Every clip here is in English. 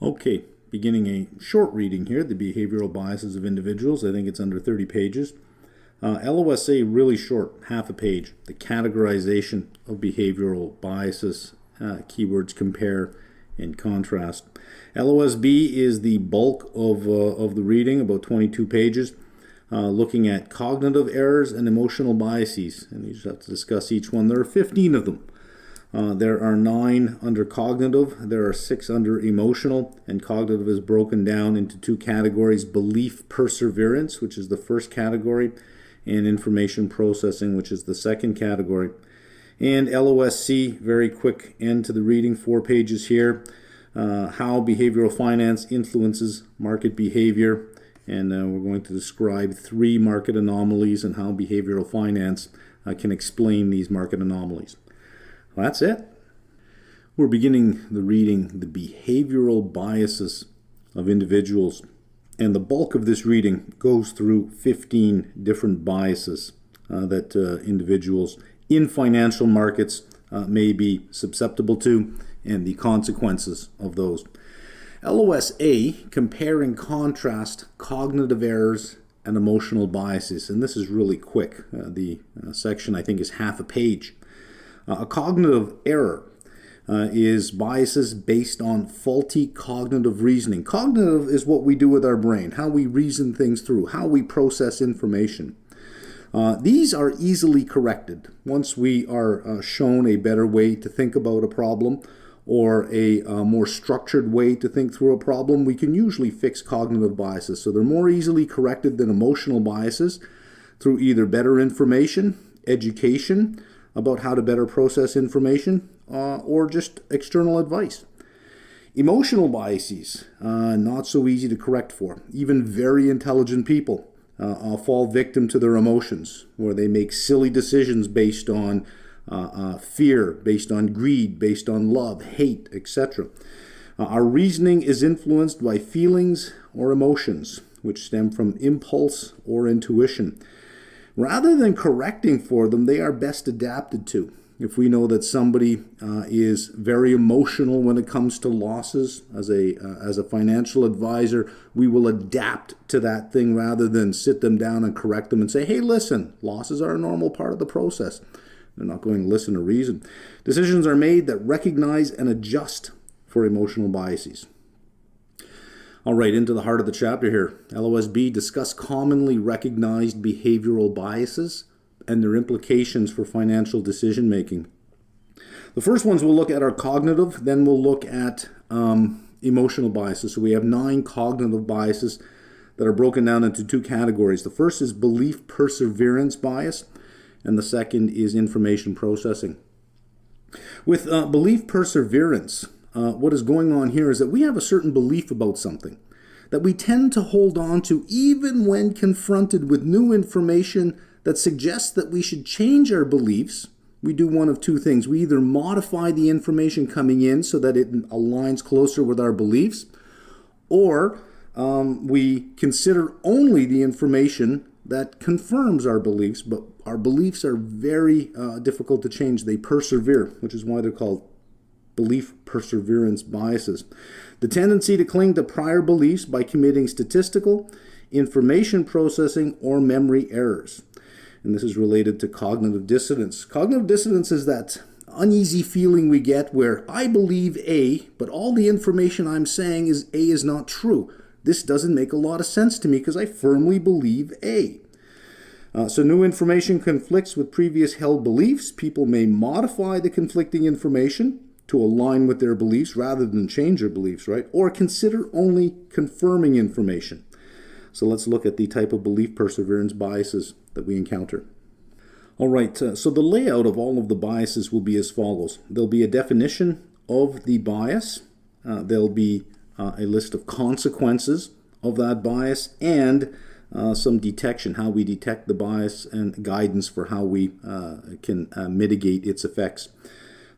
Okay, beginning a short reading here, the behavioral biases of individuals. I think it's under 30 pages. LOSA, really short, half a page. The categorization of behavioral biases, keywords compare and contrast. LOSB is the bulk of the reading, about 22 pages, looking at cognitive errors and emotional biases. And you just have to discuss each one. There are 15 of them. There are 9 under cognitive, there are 6 under emotional, and cognitive is broken down into 2 categories: belief perseverance, which is the first category, and information processing, which is the second category. And LOSC, very quick end to the reading, 4 pages here, how behavioral finance influences market behavior, and we're going to describe 3 market anomalies and how behavioral finance can explain these market anomalies. Well, that's it. We're beginning the reading, the behavioral biases of individuals. And the bulk of this reading goes through 15 different biases that individuals in financial markets may be susceptible to, and the consequences of those. LOSA, compare and contrast cognitive errors and emotional biases. And this is really quick. The section, I think, is half a page. A cognitive error is biases based on faulty cognitive reasoning. Cognitive is what we do with our brain, how we reason things through, how we process information. These are easily corrected. Once we are shown a better way to think about a problem or a more structured way to think through a problem, we can usually fix cognitive biases. So they're more easily corrected than emotional biases through either better information, education, about how to better process information, or just external advice. Emotional biases, not so easy to correct for. Even very intelligent people fall victim to their emotions, where they make silly decisions based on fear, based on greed, based on love, hate, etc. Our reasoning is influenced by feelings or emotions, which stem from impulse or intuition. Rather than correcting for them, they are best adapted to. If we know that somebody is very emotional when it comes to losses, as a financial advisor, we will adapt to that thing rather than sit them down and correct them and say, hey, listen, losses are a normal part of the process. They're not going to listen or reason. Decisions are made that recognize and adjust for emotional biases. All right, into the heart of the chapter here. LOSB, discuss commonly recognized behavioral biases and their implications for financial decision making. The first ones we'll look at are cognitive, then we'll look at emotional biases. So we have 9 cognitive biases that are broken down into 2 categories. The first is belief perseverance bias, and the second is information processing. With belief perseverance, what is going on here is that we have a certain belief about something that we tend to hold on to even when confronted with new information that suggests that we should change our beliefs. We do one of 2 things. We either modify the information coming in so that it aligns closer with our beliefs, or we consider only the information that confirms our beliefs, but our beliefs are very difficult to change. They persevere, which is why they're called belief perseverance biases. The tendency to cling to prior beliefs by committing statistical, information processing, or memory errors. And this is related to cognitive dissonance. Cognitive dissonance is that uneasy feeling we get where I believe A, but all the information I'm saying is A is not true. This doesn't make a lot of sense to me because I firmly believe A. So new information conflicts with previous held beliefs. People may modify the conflicting information to align with their beliefs rather than change their beliefs, right? Or consider only confirming information. So let's look at the type of belief perseverance biases that we encounter. All right, so the layout of all of the biases will be as follows. There'll be a definition of the bias. There'll be a list of consequences of that bias, and some detection, how we detect the bias, and guidance for how we can mitigate its effects.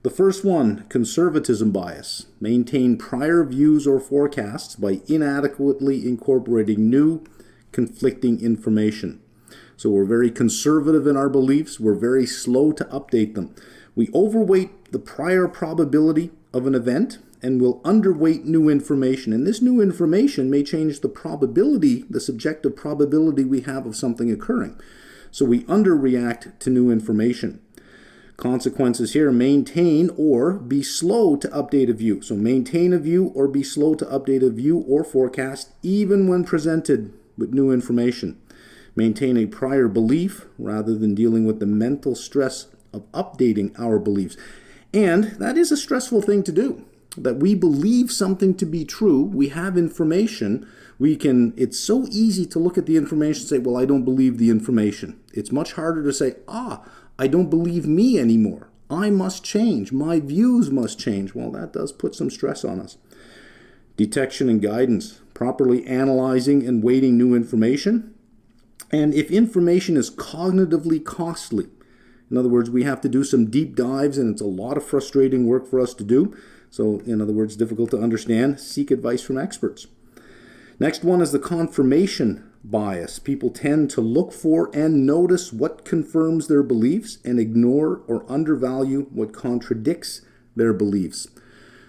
The first one, conservatism bias. Maintain prior views or forecasts by inadequately incorporating new, conflicting information. So we're very conservative in our beliefs. We're very slow to update them. We overweight the prior probability of an event and will underweight new information. And this new information may change the probability, the subjective probability we have of something occurring. So we underreact to new information. Consequences here: maintain or be slow to update a view. So maintain a view or be slow to update a view or forecast even when presented with new information. Maintain a prior belief rather than dealing with the mental stress of updating our beliefs. And that is a stressful thing to do. That we believe something to be true, we have information, it's so easy to look at the information and say, well, I don't believe the information. It's much harder to say, I don't believe me anymore. I must change. My views must change. Well, that does put some stress on us. Detection and guidance, properly analyzing and weighting new information. And if information is cognitively costly, in other words, we have to do some deep dives and it's a lot of frustrating work for us to do. So, in other words, difficult to understand, seek advice from experts. Next one is the confirmation bias. People tend to look for and notice what confirms their beliefs and ignore or undervalue what contradicts their beliefs.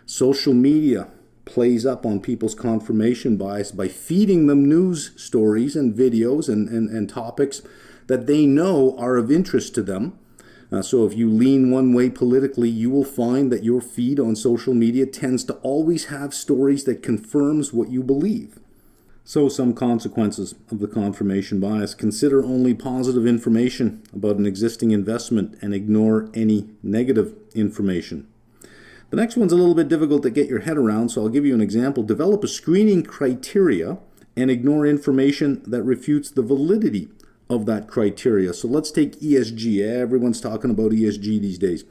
Social media plays up on people's confirmation bias by feeding them news stories and videos and topics that they know are of interest to them. So if you lean one way politically, you will find that your feed on social media tends to always have stories that confirms what you believe. So some consequences of the confirmation bias: consider only positive information about an existing investment and ignore any negative information. The next one's a little bit difficult to get your head around, so I'll give you an example. Develop a screening criteria and ignore information that refutes the validity of that criteria. So let's take ESG. Everyone's talking about ESG these days.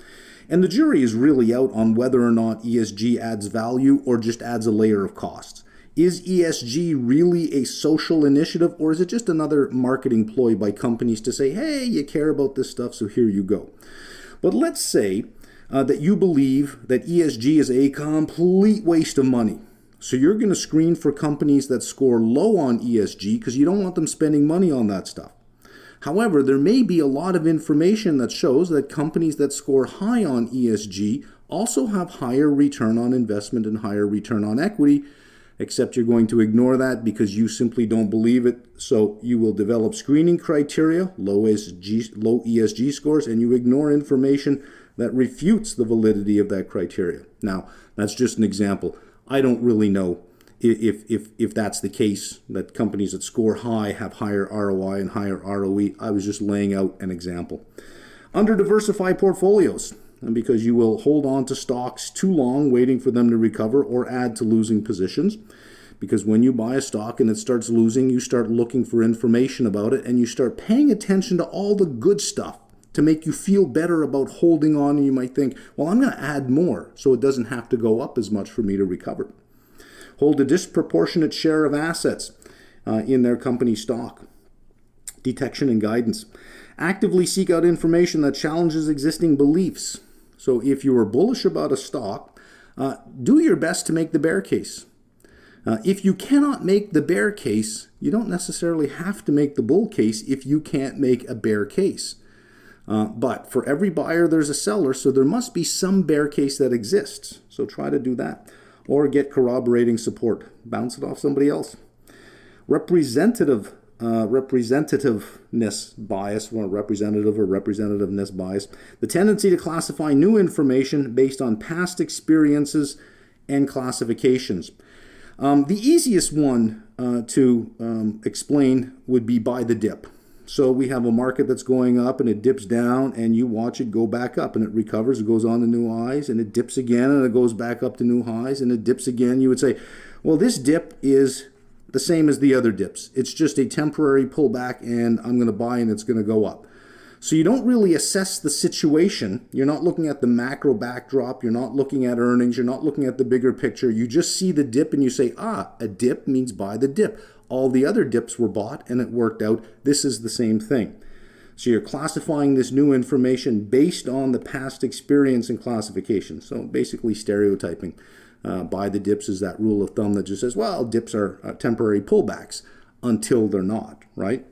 And the jury is really out on whether or not ESG adds value or just adds a layer of costs. Is ESG really a social initiative, or is it just another marketing ploy by companies to say, hey, you care about this stuff, so here you go? But let's say that you believe that ESG is a complete waste of money. So you're going to screen for companies that score low on ESG because you don't want them spending money on that stuff. However, there may be a lot of information that shows that companies that score high on ESG also have higher return on investment and higher return on equity, except you're going to ignore that because you simply don't believe it. So you will develop screening criteria, low ESG scores, and you ignore information that refutes the validity of that criteria. Now, that's just an example. I don't really know if that's the case, that companies that score high have higher ROI and higher ROE. I was just laying out an example. Under diversify portfolios, and because you will hold on to stocks too long waiting for them to recover or add to losing positions. Because when you buy a stock and it starts losing, you start looking for information about it and you start paying attention to all the good stuff to make you feel better about holding on. And you might think, well, I'm going to add more so it doesn't have to go up as much for me to recover. Hold a disproportionate share of assets in their company stock. Detection and guidance. Actively seek out information that challenges existing beliefs. So if you are bullish about a stock, do your best to make the bear case. If you cannot make the bear case, you don't necessarily have to make the bull case if you can't make a bear case. But for every buyer, there's a seller, so there must be some bear case that exists. So try to do that. Or get corroborating support. Bounce it off somebody else. Representativeness bias, or representativeness bias. The tendency to classify new information based on past experiences and classifications. The easiest one to explain would be by the dip. So we have a market that's going up and it dips down and you watch it go back up and it recovers, it goes on to new highs, and it dips again and it goes back up to new highs and it dips again. You would say, well, this dip is the same as the other dips. It's just a temporary pullback and I'm going to buy and it's going to go up. So you don't really assess the situation. You're not looking at the macro backdrop. You're not looking at earnings. You're not looking at the bigger picture. You just see the dip and you say, a dip means buy the dip. All the other dips were bought and it worked out. This is the same thing. So you're classifying this new information based on the past experience and classification. So basically stereotyping. Buy the dips is that rule of thumb that just says, well, dips are temporary pullbacks until they're not, right?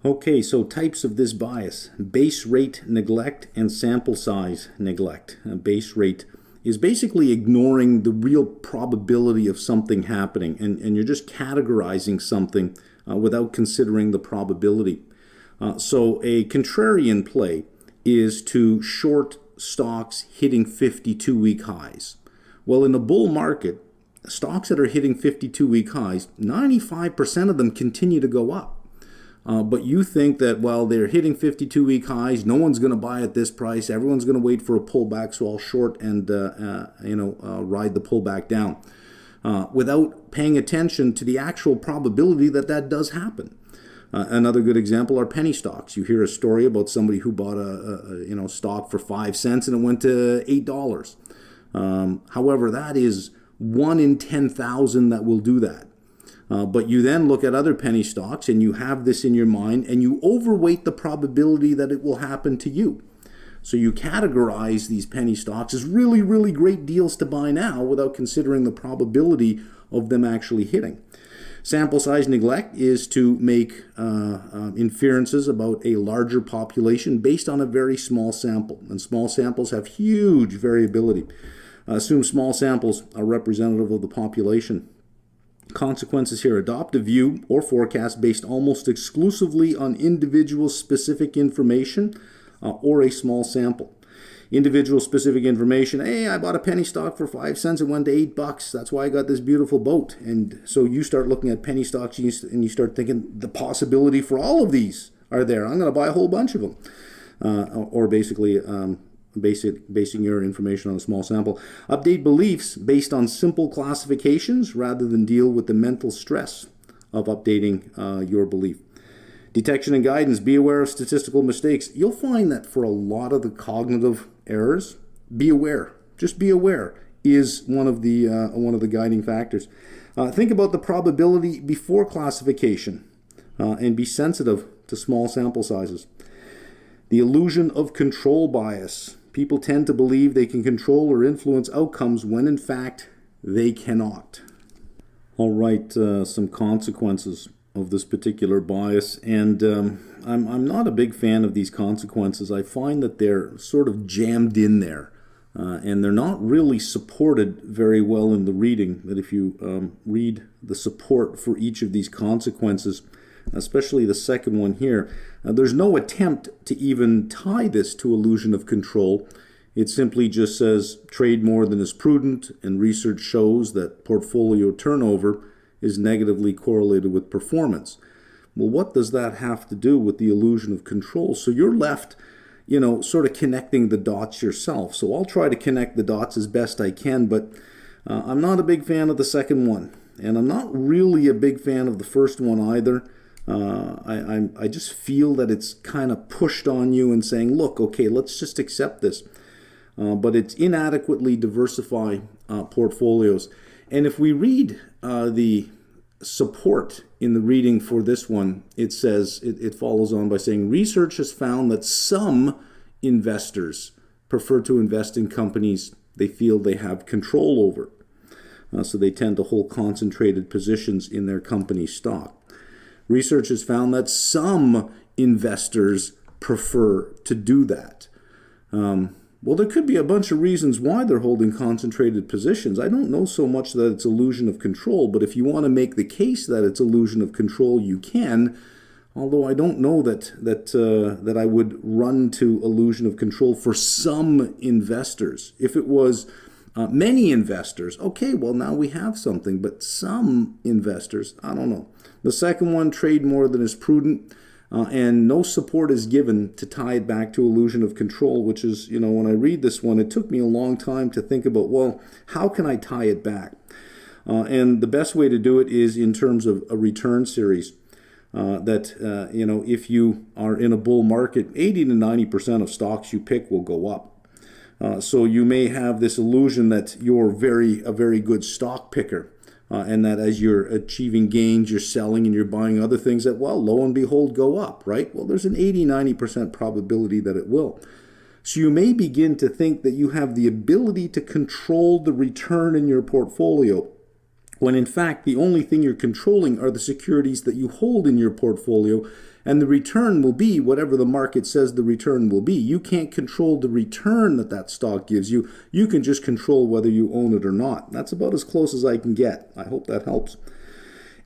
Okay, so types of this bias: base rate neglect and sample size neglect. Base rate is basically ignoring the real probability of something happening, and you're just categorizing something without considering the probability. So a contrarian play is to short stocks hitting 52-week highs. Well, in a bull market, stocks that are hitting 52-week highs, 95% of them continue to go up. But you think that, well, they're hitting 52-week highs, no one's going to buy at this price, everyone's going to wait for a pullback, so I'll short and ride the pullback down, without paying attention to the actual probability that that does happen. Another good example are penny stocks. You hear a story about somebody who bought a stock for 5 cents and it went to $8. However, that is 1 in 10,000 that will do that. But you then look at other penny stocks and you have this in your mind and you overweight the probability that it will happen to you. So you categorize these penny stocks as really, really great deals to buy now without considering the probability of them actually hitting. Sample size neglect is to make inferences about a larger population based on a very small sample. And small samples have huge variability. Assume small samples are representative of the population. Consequences here: adopt a view or forecast based almost exclusively on individual specific information or a small sample. Individual specific information: hey, I bought a penny stock for 5 cents, it went to $8. That's why I got this beautiful boat. And so you start looking at penny stocks and you start thinking the possibility for all of these are there. I'm going to buy a whole bunch of them. Or basically basing your information on a small sample. Update beliefs based on simple classifications rather than deal with the mental stress of updating your belief. Detection and guidance: be aware of statistical mistakes. You'll find that for a lot of the cognitive errors, be aware. Just be aware is one of the guiding factors. Think about the probability before classification and be sensitive to small sample sizes. The illusion of control bias. People tend to believe they can control or influence outcomes when in fact they cannot. All right, some consequences of this particular bias, and I'm not a big fan of these consequences. I find that they're sort of jammed in there, and they're not really supported very well in the reading. That if you read the support for each of these consequences, especially the second one here, there's no attempt to even tie this to illusion of control. It simply just says trade more than is prudent, and research shows that portfolio turnover is negatively correlated with performance. Well, what does that have to do with the illusion of control? So you're left, sort of connecting the dots yourself. So I'll try to connect the dots as best I can, but I'm not a big fan of the second one, and I'm not really a big fan of the first one either. I just feel that it's kind of pushed on you and saying, look, okay, let's just accept this. But it's inadequately diversify portfolios. And if we read the support in the reading for this one, it says, it follows on by saying, research has found that some investors prefer to invest in companies they feel they have control over. So they tend to hold concentrated positions in their company stock. Research has found that some investors prefer to do that. Well, there could be a bunch of reasons why they're holding concentrated positions. I don't know so much that it's illusion of control, but if you want to make the case that it's illusion of control, you can. Although I don't know that I would run to illusion of control for some investors. If it was many investors, okay, well, now we have something. But some investors, I don't know. The second one, trade more than is prudent. And no support is given to tie it back to illusion of control, which is, when I read this one, it took me a long time to think about, well, how can I tie it back? And the best way to do it is in terms of a return series. If you are in a bull market, 80 to 90% of stocks you pick will go up. So you may have this illusion that you're a very good stock picker. And that as you're achieving gains, you're selling and you're buying other things that, well, lo and behold, go up, right? Well, there's an 80-90% probability that it will. So you may begin to think that you have the ability to control the return in your portfolio, when in fact the only thing you're controlling are the securities that you hold in your portfolio, And the return will be whatever the market says the return will be. You can't control the return that that stock gives you. You can just control whether you own it or not. That's about as close as I can get. I hope that helps.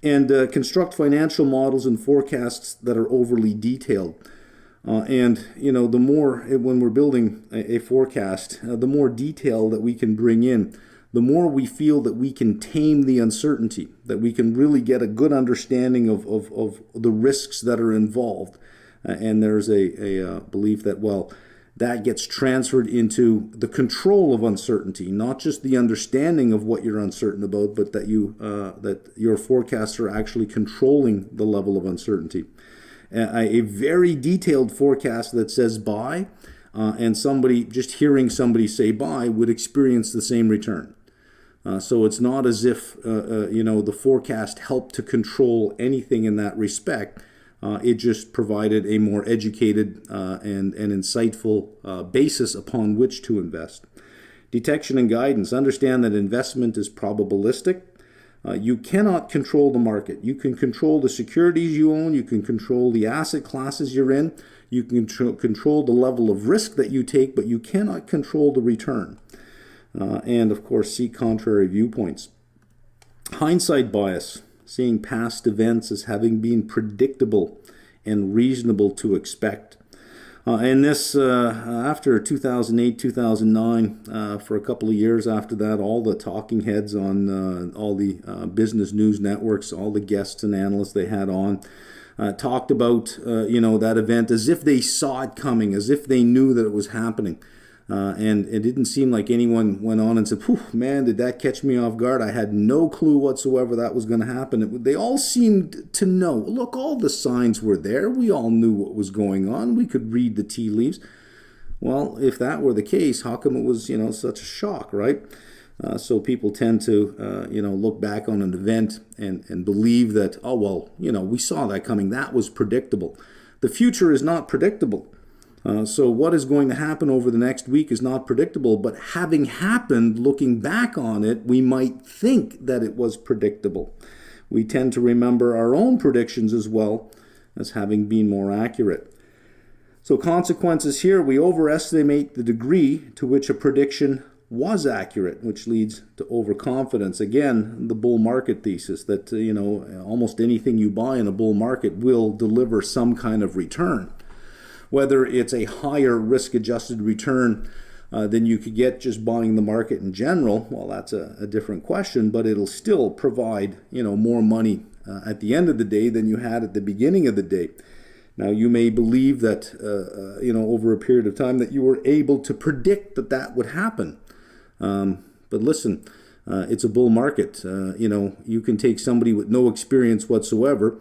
And construct financial models and forecasts that are overly detailed. And, you know, the more, when we're building a forecast, the more detail that we can bring in, the more we feel that we can tame the uncertainty, that we can really get a good understanding of the risks that are involved. And there's a belief that, well, that gets transferred into the control of uncertainty, not just the understanding of what you're uncertain about, but that that your forecasts are actually controlling the level of uncertainty. A very detailed forecast that says buy, and somebody, just hearing somebody say buy, would experience the same return. So it's not as if the forecast helped to control anything in that respect. It just provided a more educated and insightful basis upon which to invest. Detection and guidance. Understand that investment is probabilistic. You cannot control the market. You can control the securities you own. You can control the asset classes you're in. You can control the level of risk that you take, but you cannot control the return. And, of course, seek contrary viewpoints. Hindsight bias. Seeing past events as having been predictable and reasonable to expect. And this, after 2008, 2009, for a couple of years after that, all the talking heads on all the business news networks, all the guests and analysts they had on, talked about, that event as if they saw it coming, as if they knew that it was happening. And it didn't seem like anyone went on and said, "Whew, man, did that catch me off guard? I had no clue whatsoever that was going to happen." They all seemed to know. Look, all the signs were there. We all knew what was going on. We could read the tea leaves. Well, if that were the case, how come it was, such a shock, right? So people tend to, look back on an event and believe that, oh, well, we saw that coming. That was predictable. The future is not predictable. So what is going to happen over the next week is not predictable, but having happened, looking back on it, we might think that it was predictable. We tend to remember our own predictions as well as having been more accurate. So consequences here, we overestimate the degree to which a prediction was accurate, which leads to overconfidence. Again, the bull market thesis that, almost anything you buy in a bull market will deliver some kind of return. Whether it's a higher risk-adjusted return than you could get just buying the market in general, well, that's a different question, but it'll still provide, more money at the end of the day than you had at the beginning of the day. Now, you may believe that, over a period of time that you were able to predict that would happen. But listen, it's a bull market. You can take somebody with no experience whatsoever,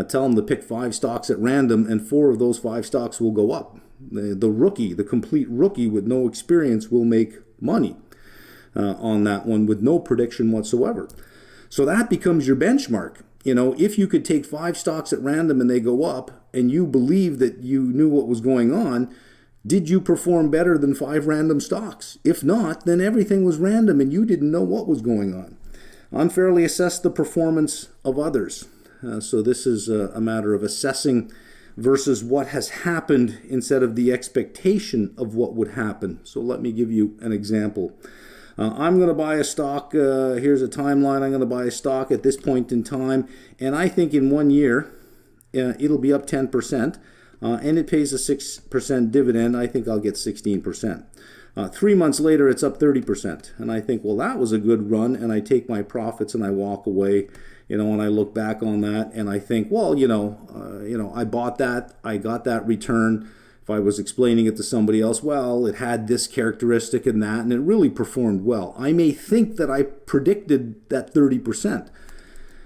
tell them to pick 5 stocks at random, and 4 of those 5 stocks will go up. The rookie, the complete rookie with no experience will make money on that one with no prediction whatsoever. So that becomes your benchmark. If you could take 5 stocks at random and they go up, and you believe that you knew what was going on, did you perform better than 5 random stocks? If not, then everything was random and you didn't know what was going on. Unfairly assess the performance of others. So this is a matter of assessing versus what has happened instead of the expectation of what would happen. So let me give you an example. I'm going to buy a stock. Here's a timeline. I'm going to buy a stock at this point in time. And I think in 1 year, it'll be up 10%. And it pays a 6% dividend. I think I'll get 16%. 3 months later, it's up 30%. And I think, well, that was a good run. And I take my profits and I walk away. And I look back on that and I think, well, I bought that, I got that return. If I was explaining it to somebody else, well, it had this characteristic and that, and it really performed well. I may think that I predicted that 30%.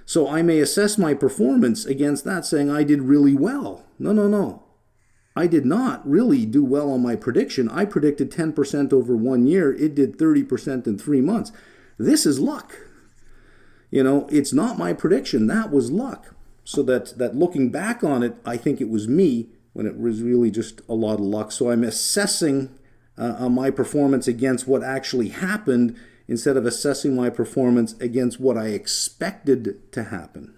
So I may assess my performance against that, saying I did really well. No. I did not really do well on my prediction. I predicted 10% over 1 year. It did 30% in 3 months. This is luck. It's not my prediction. That was luck. So that looking back on it, I think it was me when it was really just a lot of luck. So I'm assessing my performance against what actually happened instead of assessing my performance against what I expected to happen.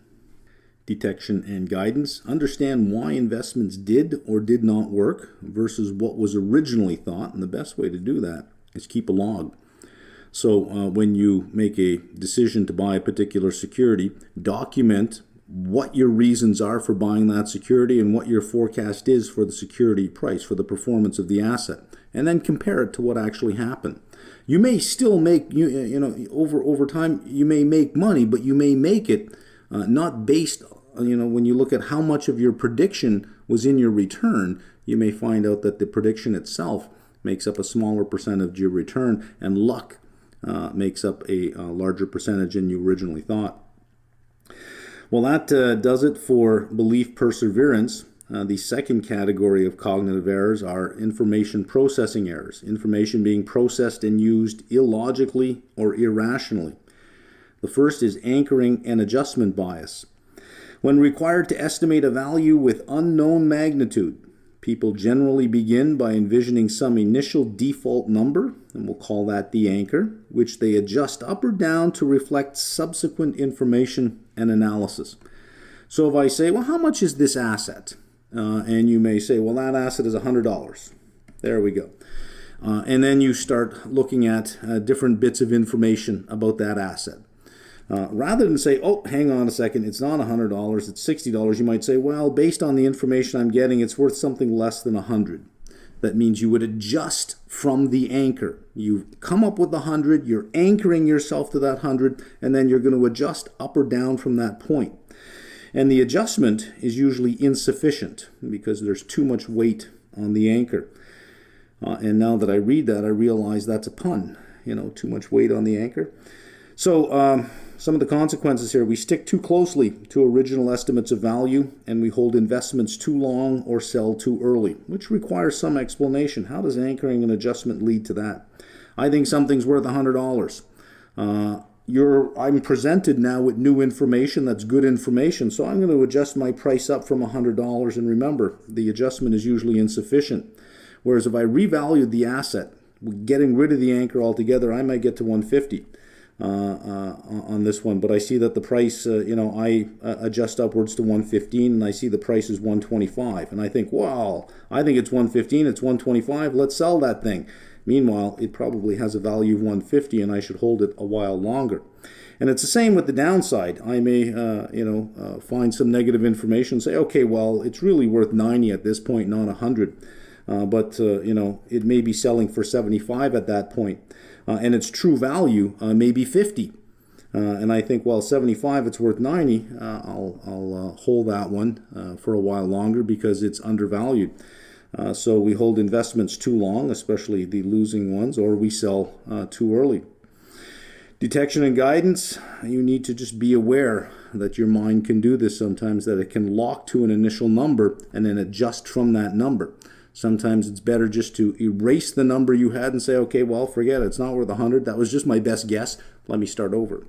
Detection and guidance. Understand why investments did or did not work versus what was originally thought. And the best way to do that is keep a log. So when you make a decision to buy a particular security, document what your reasons are for buying that security and what your forecast is for the security price, for the performance of the asset, and then compare it to what actually happened. You may still make, over time, you may make money, but you may make it not based, when you look at how much of your prediction was in your return, you may find out that the prediction itself makes up a smaller percentage of your return, and luck makes up a larger percentage than you originally thought. Well, that does it for belief perseverance. The second category of cognitive errors are information processing errors, information being processed and used illogically or irrationally. The first is anchoring and adjustment bias. When required to estimate a value with unknown magnitude, people generally begin by envisioning some initial default number, and we'll call that the anchor, which they adjust up or down to reflect subsequent information and analysis. So if I say, well, how much is this asset? And you may say, well, that asset is $100. There we go. And then you start looking at different bits of information about that asset. Rather than say, oh, hang on a second, it's not $100, it's $60, you might say, well, based on the information I'm getting, it's worth something less than $100. That means you would adjust from the anchor. You come up with the 100, you're anchoring yourself to that 100, and then you're going to adjust up or down from that point. And the adjustment is usually insufficient because there's too much weight on the anchor. And now that I read that, I realize that's a pun, too much weight on the anchor. So some of the consequences here, we stick too closely to original estimates of value, and we hold investments too long or sell too early, which requires some explanation. How does anchoring and adjustment lead to that? I think something's worth $100. I'm presented now with new information that's good information, so I'm going to adjust my price up from $100, and remember, the adjustment is usually insufficient. Whereas if I revalued the asset, getting rid of the anchor altogether, I might get to $150. On this one, but I see that the price, I adjust upwards to $115, and I see the price is $125, and I think, wow, I think it's $115, it's $125, let's sell that thing. Meanwhile, it probably has a value of $150, and I should hold it a while longer. And it's the same with the downside. I may, find some negative information, and say, okay, well, it's really worth 90 at this point, not 100. But it may be selling for 75 at that point. And its true value may be 50. And I think, well, 75, it's worth 90. I'll hold that one for a while longer because it's undervalued. So we hold investments too long, especially the losing ones, or we sell too early. Detection and guidance, you need to just be aware that your mind can do this sometimes, that it can lock to an initial number and then adjust from that number. Sometimes it's better just to erase the number you had and say, okay, well, forget it. It's not worth 100. That was just my best guess. Let me start over.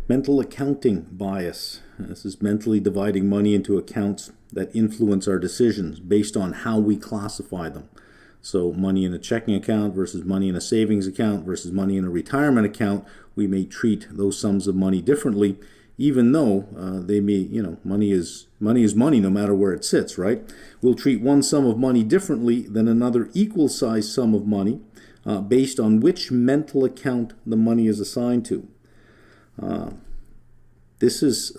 Mental accounting bias. This is mentally dividing money into accounts that influence our decisions based on how we classify them. So money in a checking account versus money in a savings account versus money in a retirement account, we may treat those sums of money differently, even though they may, money is money no matter where it sits, right? We'll treat one sum of money differently than another equal-sized sum of money based on which mental account the money is assigned to. This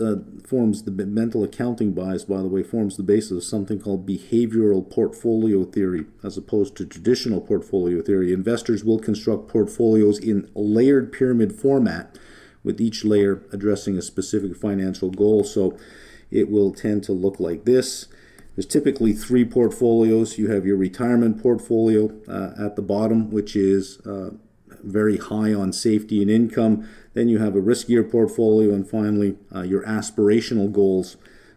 forms the mental accounting bias, by the way, forms the basis of something called behavioral portfolio theory, as opposed to traditional portfolio theory. Investors will construct portfolios in layered pyramid format, with each layer addressing a specific financial goal. So it will tend to look like this. There's typically three portfolios. You have your retirement portfolio at the bottom, which is very high on safety and income. Then you have a riskier portfolio, and finally your aspirational goals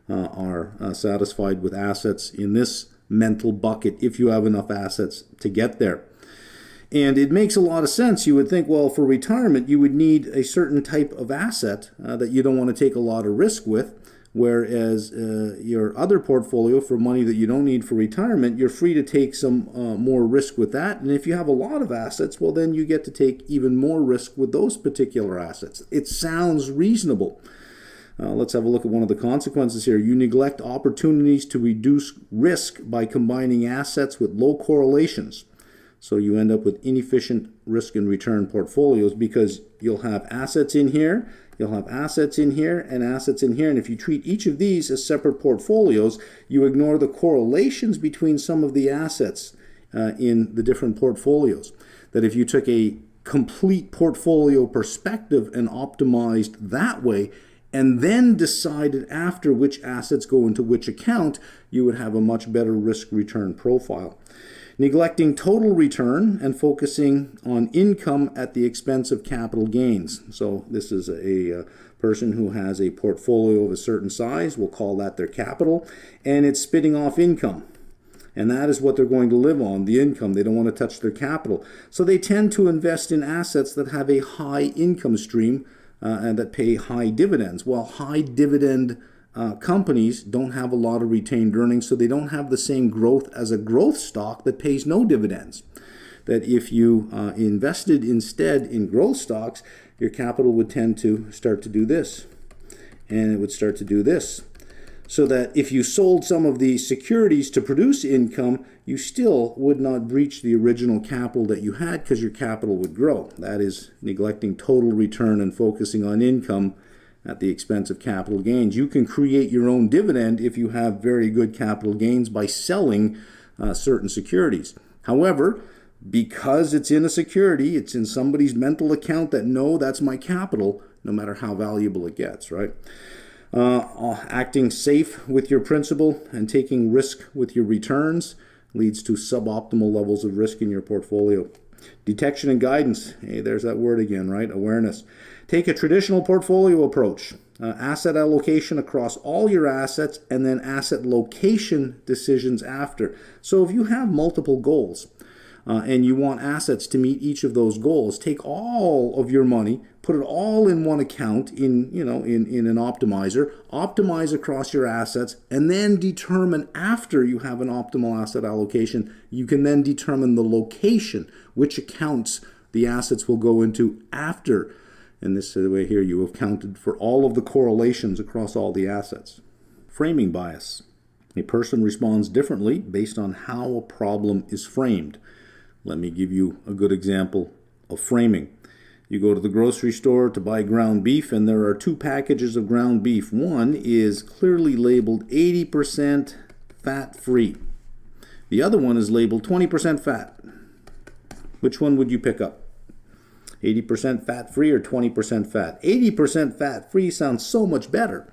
are satisfied with assets in this mental bucket if you have enough assets to get there. And it makes a lot of sense. You would think, well, for retirement, you would need a certain type of asset that you don't want to take a lot of risk with, whereas your other portfolio for money that you don't need for retirement, you're free to take some more risk with that. And if you have a lot of assets, well, then you get to take even more risk with those particular assets. It sounds reasonable. Let's have a look at one of the consequences here. You neglect opportunities to reduce risk by combining assets with low correlations. So you end up with inefficient risk and return portfolios because you'll have assets in here, you'll have assets in here, and assets in here. And if you treat each of these as separate portfolios, you ignore the correlations between some of the assets in the different portfolios. That if you took a complete portfolio perspective and optimized that way, and then decided after which assets go into which account, you would have a much better risk-return profile. Neglecting total return and focusing on income at the expense of capital gains. So this is a person who has a portfolio of a certain size, we'll call that their capital, and it's spitting off income. And that is what they're going to live on, the income. They don't want to touch their capital. So they tend to invest in assets that have a high income stream and that pay high dividends. Well, high dividend companies don't have a lot of retained earnings, so they don't have the same growth as a growth stock that pays no dividends. That if you invested instead in growth stocks, your capital would tend to start to do this, and it would start to do this. So that if you sold some of the securities to produce income, you still would not breach the original capital that you had because your capital would grow. That is neglecting total return and focusing on income at the expense of capital gains. You can create your own dividend if you have very good capital gains by selling certain securities. However, because it's in a security, it's in somebody's mental account that, no, that's my capital, no matter how valuable it gets, right? Acting safe with your principal and taking risk with your returns leads to suboptimal levels of risk in your portfolio. Detection and guidance. Hey, there's that word again, right? Awareness. Take a traditional portfolio approach. Asset allocation across all your assets and then asset location decisions after. So if you have multiple goals and you want assets to meet each of those goals, take all of your money, put it all in one account in an optimizer, optimize across your assets, and then determine after you have an optimal asset allocation, you can then determine the location, which accounts the assets will go into after. And this way here, you have counted for all of the correlations across all the assets. Framing bias. A person responds differently based on how a problem is framed. Let me give you a good example of framing. You go to the grocery store to buy ground beef, and there are two packages of ground beef. One is clearly labeled 80% fat-free. The other one is labeled 20% fat. Which one would you pick up? 80% fat-free or 20% fat? 80% fat-free sounds so much better.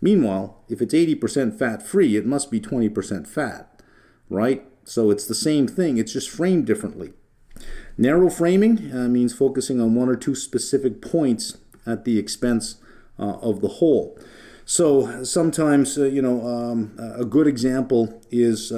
Meanwhile, if it's 80% fat-free, it must be 20% fat, right? So it's the same thing, it's just framed differently. Narrow framing means focusing on one or two specific points at the expense of the whole. So sometimes, a good example is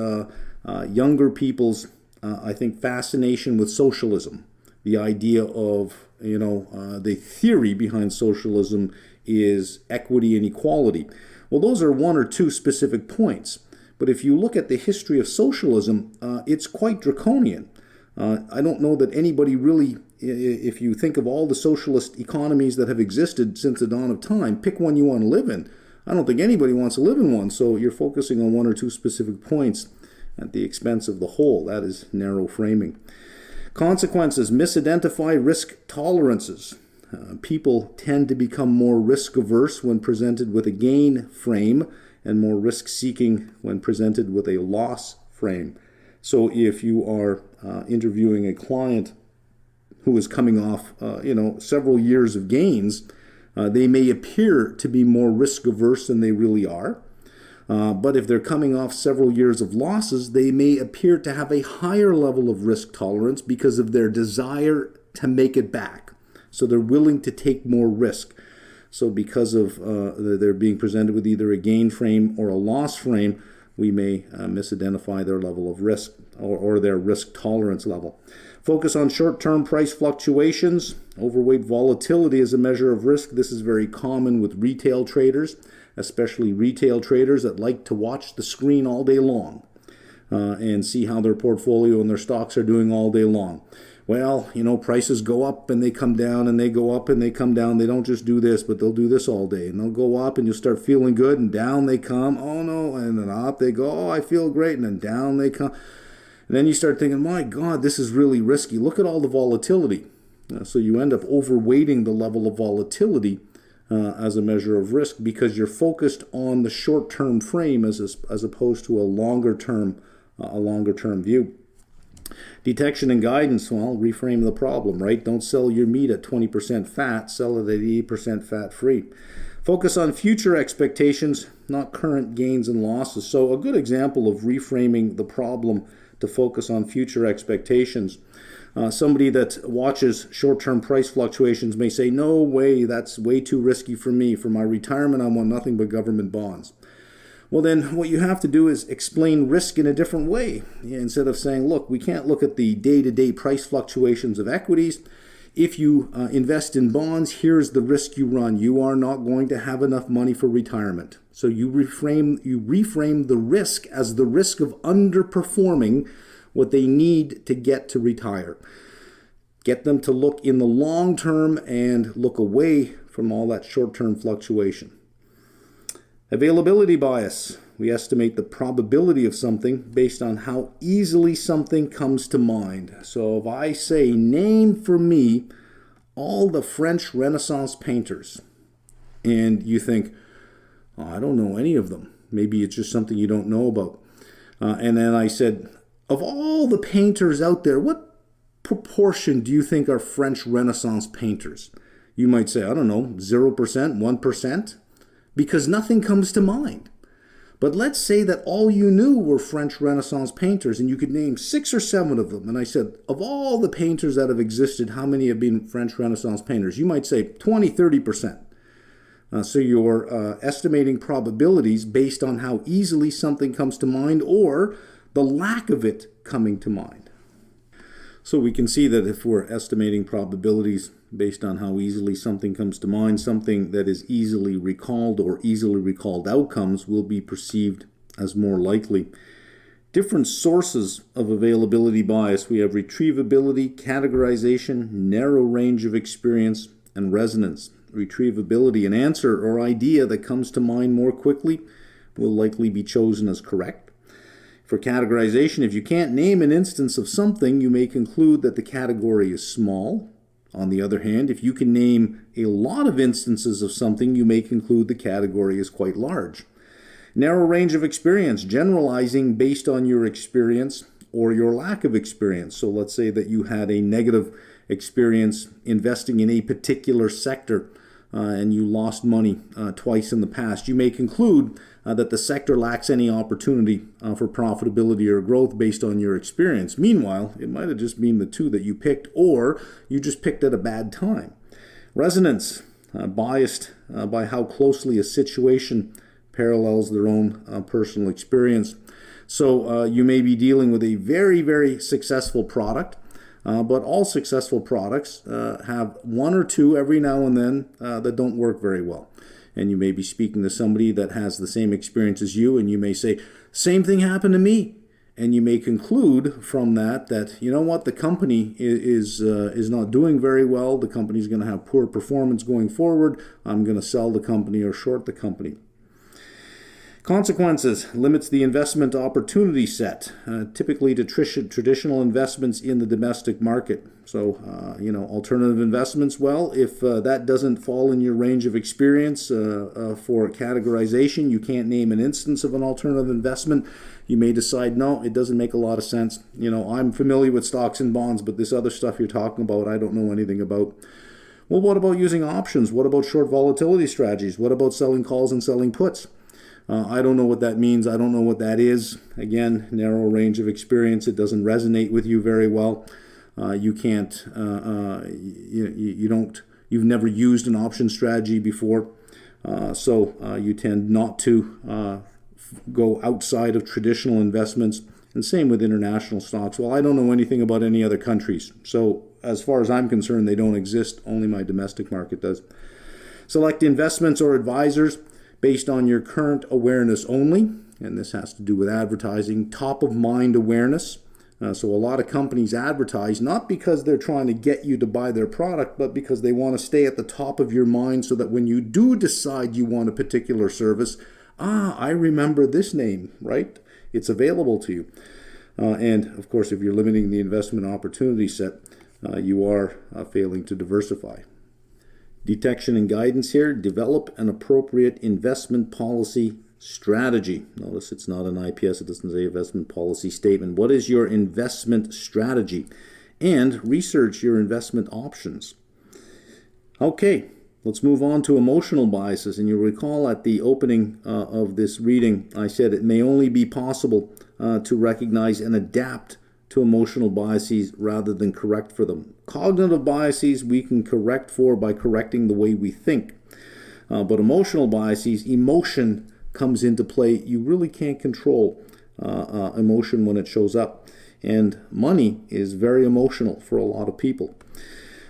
younger people's, I think, fascination with socialism. The idea of, the theory behind socialism is equity and equality. Well, those are one or two specific points. But if you look at the history of socialism, it's quite draconian. I don't know that anybody really, if you think of all the socialist economies that have existed since the dawn of time, pick one you want to live in. I don't think anybody wants to live in one, so you're focusing on one or two specific points at the expense of the whole. That is narrow framing. Consequences: misidentify risk tolerances. People tend to become more risk averse when presented with a gain frame and more risk-seeking when presented with a loss frame. So if you are interviewing a client who is coming off, several years of gains, they may appear to be more risk-averse than they really are. But if they're coming off several years of losses, they may appear to have a higher level of risk tolerance because of their desire to make it back. So they're willing to take more risk. So because of they're being presented with either a gain frame or a loss frame, we may misidentify their level of risk or their risk tolerance level. Focus on short-term price fluctuations. Overweight volatility as a measure of risk. This is very common with retail traders, especially retail traders that like to watch the screen all day long and see how their portfolio and their stocks are doing all day long. well, prices go up and they come down and they go up and they come down. They don't just do this, but they'll do this all day. And they'll go up and you'll start feeling good, and down they come. Oh no, and then up they go. Oh, I feel great. And then down they come. And then you start thinking, my God, this is really risky. Look at all the volatility. So you end up overweighting the level of volatility as a measure of risk because you're focused on the short-term frame as opposed to a longer-term view. Detection and guidance, well, reframe the problem, right? Don't sell your meat at 20% fat, sell it at 80% fat-free. Focus on future expectations, not current gains and losses. So a good example of reframing the problem to focus on future expectations. Somebody that watches short-term price fluctuations may say, no way, that's way too risky for me. For my retirement, I want nothing but government bonds. Well, then what you have to do is explain risk in a different way. Instead of saying, look, we can't look at the day-to-day price fluctuations of equities. If you invest in bonds, here's the risk you run. You are not going to have enough money for retirement. So you reframe the risk as the risk of underperforming what they need to get to retire. Get them to look in the long term and look away from all that short-term fluctuation. Availability bias. We estimate the probability of something based on how easily something comes to mind. So if I say, name for me all the French Renaissance painters, and you think, oh, I don't know any of them. Maybe it's just something you don't know about. And then I said, of all the painters out there, what proportion do you think are French Renaissance painters? You might say, I don't know, 0%, 1%. Because nothing comes to mind. But let's say that all you knew were French Renaissance painters and you could name 6 or 7 of them. And I said, of all the painters that have existed, how many have been French Renaissance painters? You might say 20, 30%. So you're estimating probabilities based on how easily something comes to mind or the lack of it coming to mind. So we can see that if we're estimating probabilities based on how easily something comes to mind, something that is easily recalled or easily recalled outcomes will be perceived as more likely. Different sources of availability bias. We have retrievability, categorization, narrow range of experience, and resonance. Retrievability, an answer or idea that comes to mind more quickly will likely be chosen as correct. For categorization, if you can't name an instance of something, you may conclude that the category is small. On the other hand, if you can name a lot of instances of something, you may conclude the category is quite large. Narrow range of experience, generalizing based on your experience or your lack of experience. So let's say that you had a negative experience investing in a particular sector and you lost money twice in the past. You may conclude that the sector lacks any opportunity for profitability or growth based on your experience. Meanwhile, it might have just been the 2 that you picked, or you just picked at a bad time. Resonance, biased by how closely a situation parallels their own personal experience. So you may be dealing with a very, very successful product, but all successful products have 1 or 2 every now and then that don't work very well. And you may be speaking to somebody that has the same experience as you, and you may say, same thing happened to me. And you may conclude from that, you know what, the company is not doing very well. The company is going to have poor performance going forward. I'm going to sell the company or short the company. Consequences, limits the investment opportunity set, typically to traditional investments in the domestic market. So, alternative investments, well, if that doesn't fall in your range of experience for categorization, you can't name an instance of an alternative investment, you may decide, no, it doesn't make a lot of sense. I'm familiar with stocks and bonds, but this other stuff you're talking about, I don't know anything about. Well, what about using options? What about short volatility strategies? What about selling calls and selling puts? I don't know what that means. I don't know what that is. Again, narrow range of experience. It doesn't resonate with you very well. You can't, you've never used an option strategy before. So you tend not to go outside of traditional investments. And same with international stocks. Well, I don't know anything about any other countries. So as far as I'm concerned, they don't exist. Only my domestic market does. Select investments or advisors based on your current awareness only, and this has to do with advertising, top of mind awareness. So a lot of companies advertise not because they're trying to get you to buy their product, but because they want to stay at the top of your mind so that when you do decide you want a particular service, I remember this name, right? It's available to you. And of course, if you're limiting the investment opportunity set, you are failing to diversify. Detection and guidance here: develop an appropriate investment policy strategy. Notice it's not an IPS, it doesn't say investment policy statement. What is your investment strategy? And research your investment options. Okay, let's move on to emotional biases. And you'll recall at the opening of this reading, I said it may only be possible to recognize and adapt to emotional biases rather than correct for them. Cognitive biases we can correct for by correcting the way we think. But emotional biases, emotion comes into play. You really can't control emotion when it shows up. And money is very emotional for a lot of people.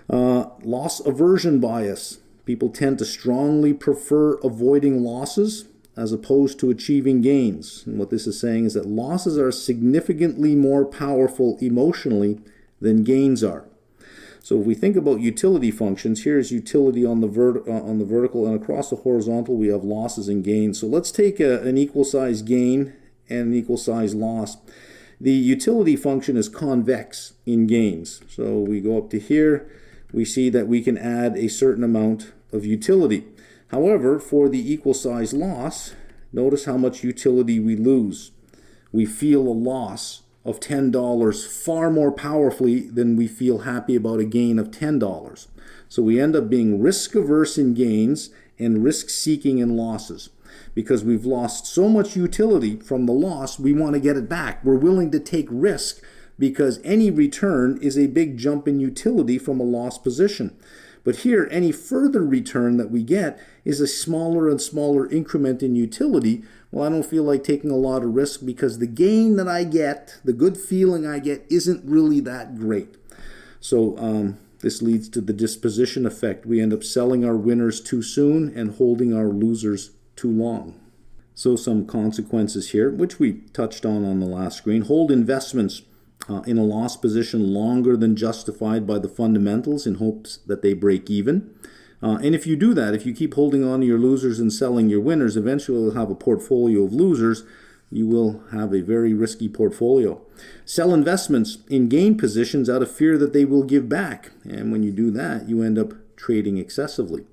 Loss aversion bias. People tend to strongly prefer avoiding losses as opposed to achieving gains. And what this is saying is that losses are significantly more powerful emotionally than gains are. So if we think about utility functions, here's utility on the vertical, and across the horizontal we have losses and gains. So let's take an equal size gain and an equal size loss. The utility function is convex in gains. So we go up to here, we see that we can add a certain amount of utility. However, for the equal size loss, notice how much utility we lose. We feel a loss of $10 far more powerfully than we feel happy about a gain of $10. So we end up being risk averse in gains and risk seeking in losses. Because we've lost so much utility from the loss, we want to get it back. We're willing to take risk because any return is a big jump in utility from a lost position. But here, any further return that we get is a smaller and smaller increment in utility. Well, I don't feel like taking a lot of risk because the gain that I get, the good feeling I get, isn't really that great. So this leads to the disposition effect. We end up selling our winners too soon and holding our losers too long. So some consequences here, which we touched on the last screen. Hold investments in a loss position longer than justified by the fundamentals in hopes that they break even. And if you do that, if you keep holding on to your losers and selling your winners, eventually you'll have a portfolio of losers. You will have a very risky portfolio. Sell investments in gain positions out of fear that they will give back. And when you do that, you end up trading excessively.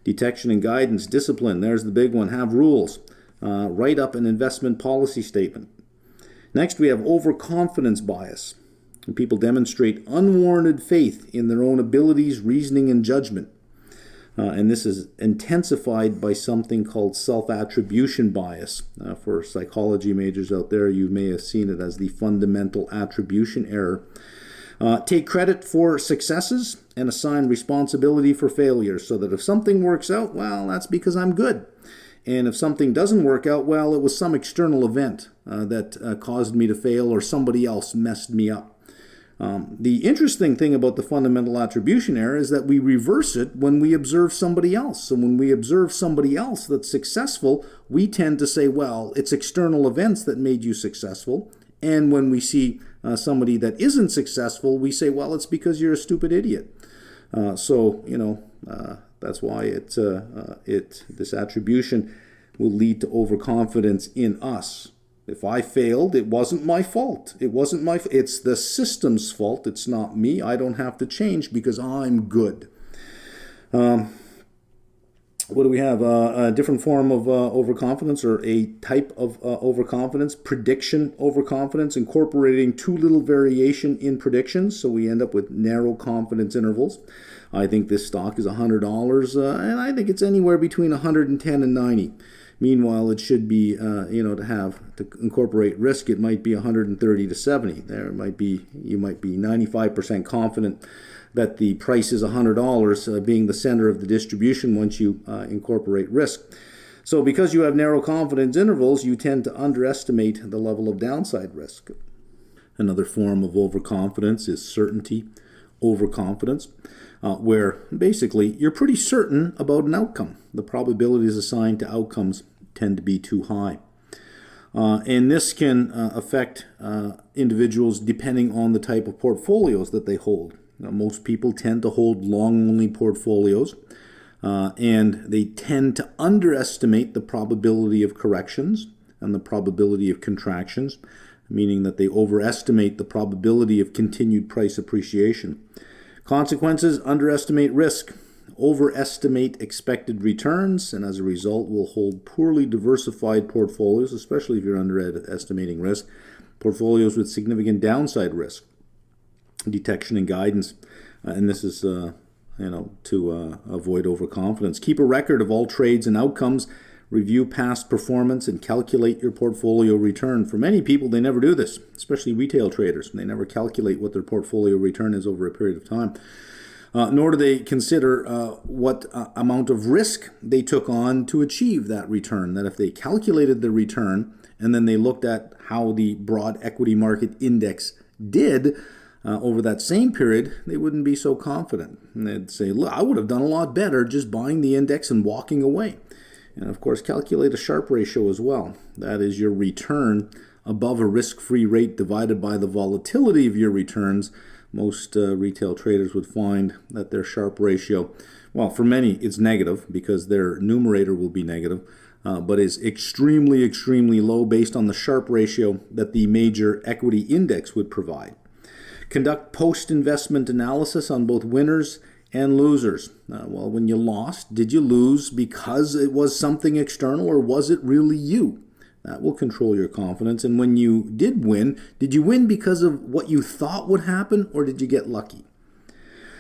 Detection and guidance, discipline, there's the big one. Have rules. Write up an investment policy statement. Next, we have overconfidence bias. People demonstrate unwarranted faith in their own abilities, reasoning, and judgment. And this is intensified by something called self-attribution bias. For psychology majors out there, you may have seen it as the fundamental attribution error. Take credit for successes and assign responsibility for failures, so that if something works out, well, that's because I'm good. And if something doesn't work out, well, it was some external event that caused me to fail, or somebody else messed me up. The interesting thing about the fundamental attribution error is that we reverse it when we observe somebody else. So when we observe somebody else that's successful, we tend to say, well, it's external events that made you successful. And when we see somebody that isn't successful, we say, well, it's because you're a stupid idiot. That's why this attribution will lead to overconfidence in us. If I failed, it wasn't my fault. It's the system's fault. It's not me. I don't have to change because I'm good. What do we have? A different form of overconfidence, or a type of overconfidence, prediction overconfidence, incorporating too little variation in predictions. So we end up with narrow confidence intervals. I think this stock is $100, and I think it's anywhere between 110 and 90. Meanwhile, it should be, to incorporate risk, it might be 130 to 70. You might be 95% confident that the price is $100, being the center of the distribution once you incorporate risk. So because you have narrow confidence intervals, you tend to underestimate the level of downside risk. Another form of overconfidence is certainty overconfidence, where basically you're pretty certain about an outcome. The probabilities assigned to outcomes tend to be too high. And this can affect individuals depending on the type of portfolios that they hold. Now, most people tend to hold long-only portfolios, and they tend to underestimate the probability of corrections and the probability of contractions, meaning that they overestimate the probability of continued price appreciation. Consequences: underestimate risk, overestimate expected returns, and as a result will hold poorly diversified portfolios, especially if you're underestimating risk, portfolios with significant downside risk. Detection and guidance, and this is to avoid overconfidence. Keep a record of all trades and outcomes, review past performance, and calculate your portfolio return. For many people, they never do this, especially retail traders. They never calculate what their portfolio return is over a period of time. Nor do they consider what amount of risk they took on to achieve that return. That if they calculated the return and then they looked at how the broad equity market index did over that same period, they wouldn't be so confident. And they'd say, look, I would have done a lot better just buying the index and walking away. And of course, calculate a Sharpe ratio as well. That is your return above a risk-free rate divided by the volatility of your returns. Most retail traders would find that their Sharpe ratio, well, for many it's negative because their numerator will be negative, but is extremely, extremely low based on the Sharpe ratio that the major equity index would provide. Conduct post-investment analysis on both winners and losers. Well, when you lost, did you lose because it was something external, or was it really you? That will control your confidence. And when you did you win because of what you thought would happen, or did you get lucky?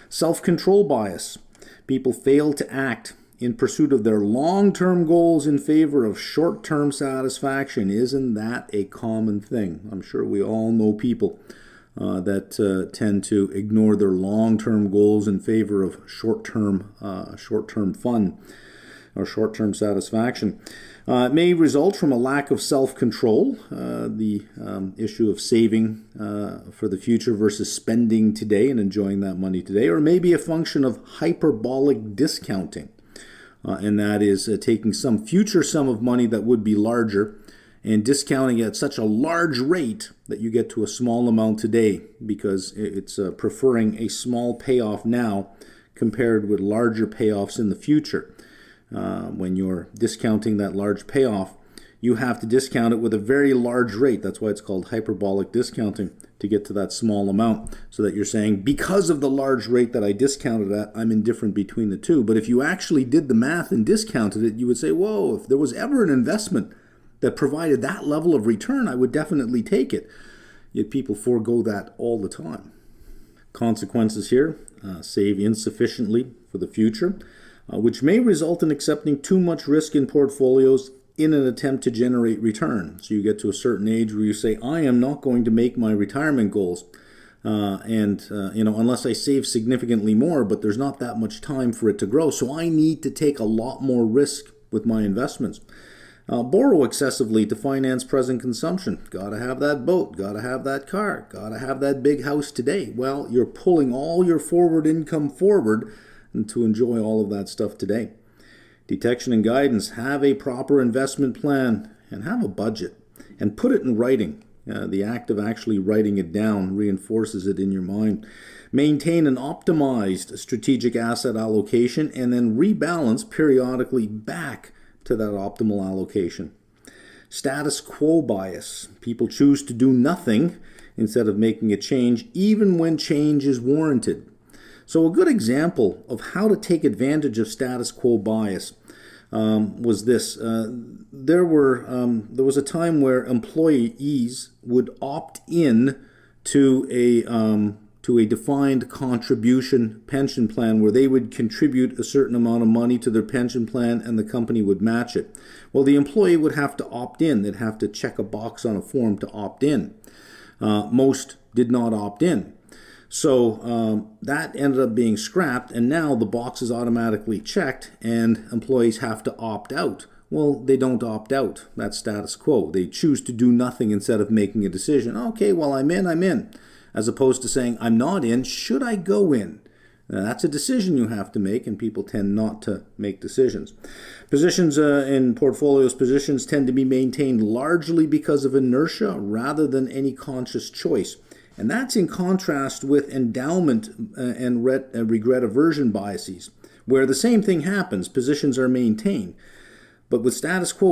Self-control bias. People fail to act in pursuit of their long-term goals in favor of short-term satisfaction. Isn't that a common thing? I'm sure we all know people that tend to ignore their long-term goals in favor of short-term fun or short-term satisfaction. It may result from a lack of self-control, the issue of saving for the future versus spending today and enjoying that money today, or maybe a function of hyperbolic discounting, and that is taking some future sum of money that would be larger and discounting it at such a large rate that you get to a small amount today, because it's preferring a small payoff now compared with larger payoffs in the future. When you're discounting that large payoff, you have to discount it with a very large rate. That's why it's called hyperbolic discounting, to get to that small amount, so that you're saying, because of the large rate that I discounted at, I'm indifferent between the two. But if you actually did the math and discounted it, you would say, whoa, if there was ever an investment that provided that level of return, I would definitely take it. Yet people forego that all the time. Consequences here: save insufficiently for the future, which may result in accepting too much risk in portfolios in an attempt to generate return. So you get to a certain age where you say, I am not going to make my retirement goals, unless I save significantly more, but there's not that much time for it to grow, so I need to take a lot more risk with my investments. Borrow excessively to finance present consumption. Gotta have that boat, gotta have that car, gotta have that big house today. Well, you're pulling all your forward income forward and to enjoy all of that stuff today. Detection and guidance. Have a proper investment plan and have a budget and put it in writing. The act of actually writing it down reinforces it in your mind. Maintain an optimized strategic asset allocation and then rebalance periodically back to that optimal allocation. Status quo bias. People choose to do nothing instead of making a change, even when change is warranted. So a good example of how to take advantage of status quo bias was this. There was a time where employees would opt in to a defined contribution pension plan where they would contribute a certain amount of money to their pension plan and the company would match it. Well, the employee would have to opt in. They'd have to check a box on a form to opt in. Most did not opt in. So that ended up being scrapped, and now the box is automatically checked and employees have to opt out. Well, they don't opt out. That's status quo. They choose to do nothing instead of making a decision. Okay, well, I'm in. As opposed to saying, I'm not in. Should I go in? That's a decision you have to make, and people tend not to make decisions. Positions in portfolios positions tend to be maintained largely because of inertia rather than any conscious choice. And that's in contrast with endowment and regret aversion biases, where the same thing happens, positions are maintained. But with status quo